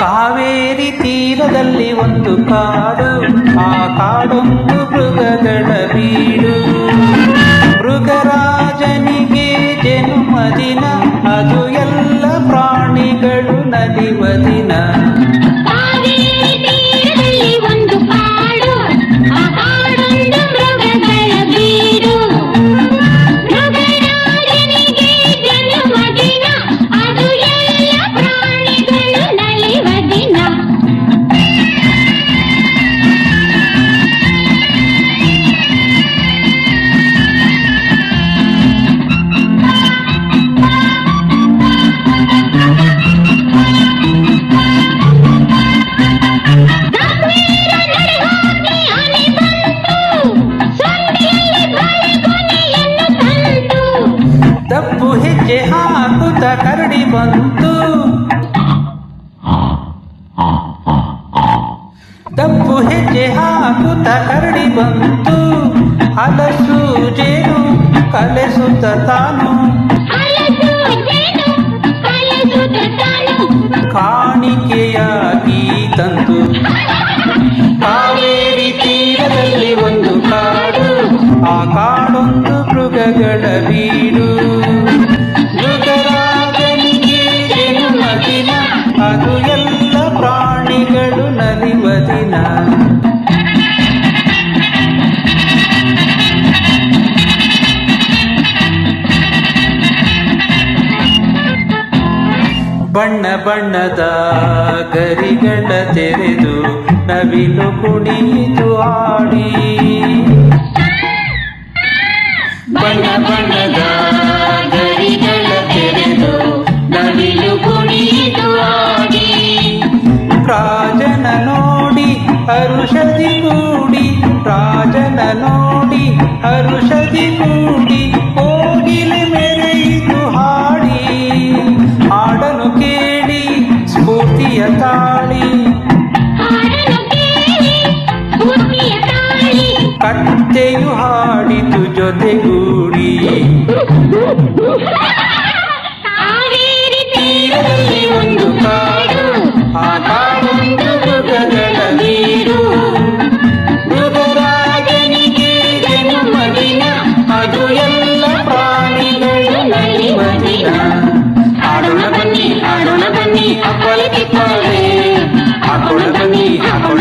ಕಾವೇರಿ ತೀರದಲ್ಲಿ ಒಂದು ಕಾಡು, ಆ ಕಾಡೊಂದು ಮೃಗಗಳ ಬೀಡು. ಮೃಗರಾಜನಿಗೆ ಜನ್ಮದಿನ, ಅದು ಎಲ್ಲ ಪ್ರಾಣಿಗಳು ನಲಿವ ದಿನ. ತಪ್ಪು ಹೆಜ್ಜೆ ಹಾಕುತ್ತ ಕರಡಿ ಬಂತು, ತಪ್ಪು ಹೆಜ್ಜೆ ಹಾಕುತ್ತ ಕರಡಿ ಬಂತು. ಹಲಸು ಜೇನು ಕಲೆಸುತ್ತ ತಾನು, ಕಾಣಿಕೆಯಾಗಿ ತಂತು. ಕಾವೇರಿ ತೀರದಲ್ಲಿ ಒಂದು ಕಾಡು, ಆ ಕಾಡೊಂದು ಮೃಗಗಳ ಬೀಡು. ಮೃಗರಾಜನಿಗೆ ಜನ್ಮದಿನ, ಅದು ಎಲ್ಲ ಪ್ರಾಣಿಗಳು ನಲಿವ ದಿನ. ಬಣ್ಣ ಬಣ್ಣದ ಗರಿಗಳ ತೆರೆದು ನವಿಲು ಕುಣಿದು ಆಡಿ. ಬಣ್ಣ ಬಣ್ಣದ ಗರಿಗಳ ತೆರೆದು ನವಿಲು ಕುಣಿದು ಆಡಿ. ರಾಜನ ನೋಡಿ ಹರುಷದಿ ಕೂಡಿ, ರಾಜನ ನೋಡಿ ಹರುಷದಿ ಕೂಡಿ. ಕೋಗಿಲೆ ಮೆರೆಯಿತು ಹಾಡಿ, ಹಾಡನು ಕೇಳಿ ಸ್ಫೂರ್ತಿಯ ತಾಳಿ. ಕತ್ತೆಯು ಹಾಡಿತು ಜೊತೆಗೂಡಿ. ತೀರದಲ್ಲಿ ಒಂದು ಕಾಡು, ಆ ಕಾಡೊಂದು ಮೃಗಗಳ ಬೀಡು. ಮೃಗರಾಜನಿಗೆ ಜನ್ಮದಿನ, ಅದು ಎಲ್ಲ ಪ್ರಾಣಿಗಳು ನಲಿವ ದಿನ. ಆಡೋಣ ಬನ್ನಿ, ಆಡೋಣ ಬನ್ನಿ, ಅಪ್ಪಲೆ ಕಿಪ್ಪಲೆ, ಹಾಕೋಣ ಬನ್ನಿ, ಹಾಕೋಣ